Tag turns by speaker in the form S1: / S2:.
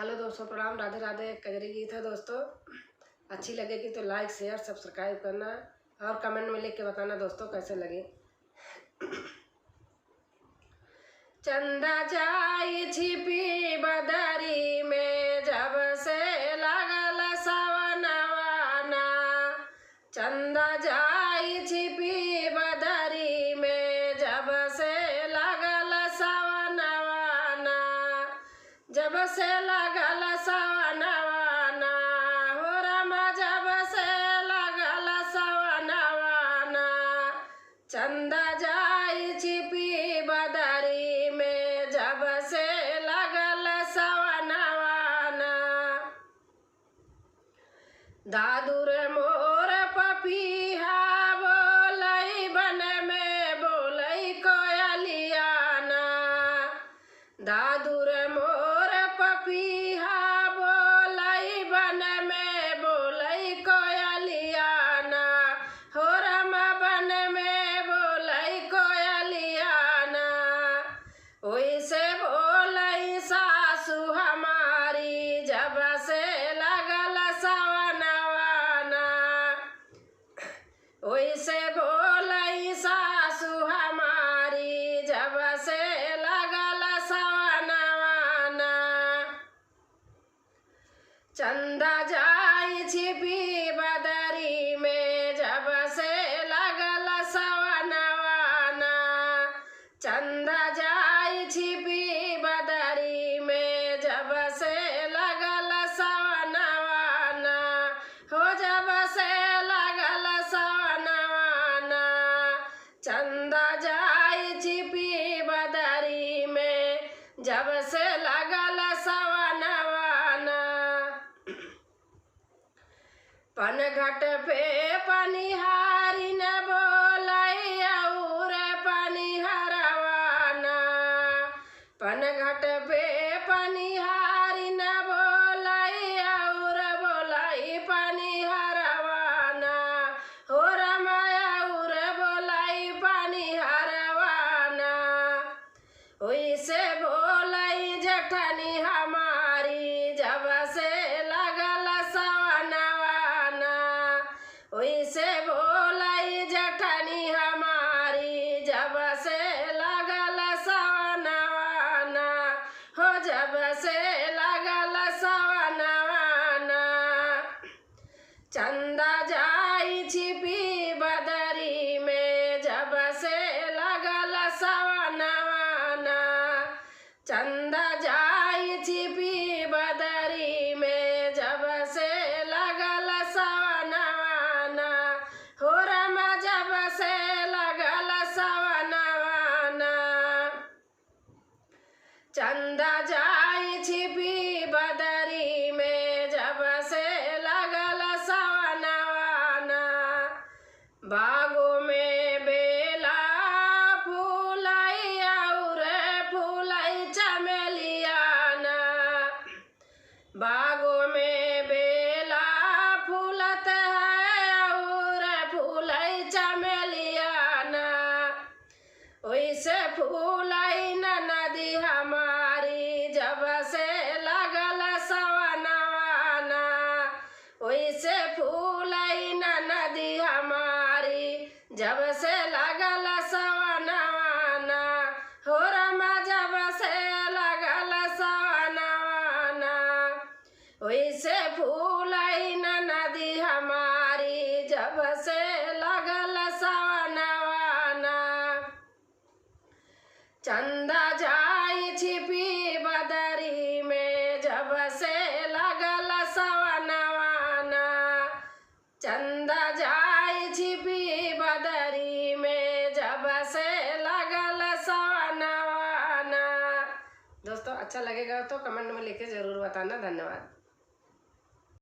S1: Hello दोस्तों, प्रणाम, राधे राधे। कजरी गीत है दोस्तों। अच्छी लगेगी तो लाइक शेयर सब्सक्राइब करना और कमेंट में लिख के बताना दोस्तों कैसे लगे। चंदा जाई छिपी बदरी में जब से लगल सवनवाना। चंदा जाई छिपी बदरी में जब से लगल सवनवाना। जब से लगल सवनवाना हो रमा, जब से लगल सवनवाना। चंदा जाई छिपी बदरी में जब से लगल सवनवाना। दादुर मोर पपीहा बोलई बन में बोलई कोयलियाना। दादुर मोर पपीहा बोलई बन में बोलई कोयलियाना। हो रमा बन में बोलई कोयलियाना। ओइसे बोलई सासु हमारी जब से लगल सवनवाना। ओइसे बोलई सासु हमारी जब से लगल सवनवाना। चंदा जाई छिपी बदरी में जब से लगल सवनवाना। चंदा जाई छिपी बदरी में जब से लगल सवनवाना। हो जब से लगल सवनवाना। चंदा जाई छिपी बदरी में जब से लगल सवनवाना। पनघट पे पनिहारी न बोलई और पनिहरवाना। पनघट पे पनिहारी न बोलई और बोलई पनिहरवाना। हो रमा और बोलई पनिहरवाना। ओइसे बोलई जठनी हमारी जब से लगल सवनवाना। ओइसे बोलई जठनी हमारी जब से लगल सवनवाना। हो जब से लगल सवनवाना। चंदा जाई छिपी बदरी में जब से लगल सवनवाना। चंदा जाई छिपी बदरी में जब से लगल सवनवाना। हो रमा जब से लगल सवनवाना। चंदा जाई छिपी बदरी में जब से लगल सवनवाना। बागों में बेला फूलई और फूलई चमेलियाना। बागों में बेला फूलत है और फूलई चमेलियाना। ओइसे फूलई न नदी हमारी जब से लगल सवनवाना। ओइसे फूलई न नदी हमारी जब से लगल सवनवाना। हो रमा जब से लगल सवनवाना। ओइसे फूलई न नदी हमारी जब से लगल सवनवाना। चंदा जाई छिपी बदरी में जब से लगल सवनवाना। चंदा जाई छिपी बदरी में जब से लगल सवनवाना। दोस्तों अच्छा लगेगा तो कमेंट में लिख के ज़रूर बताना। धन्यवाद।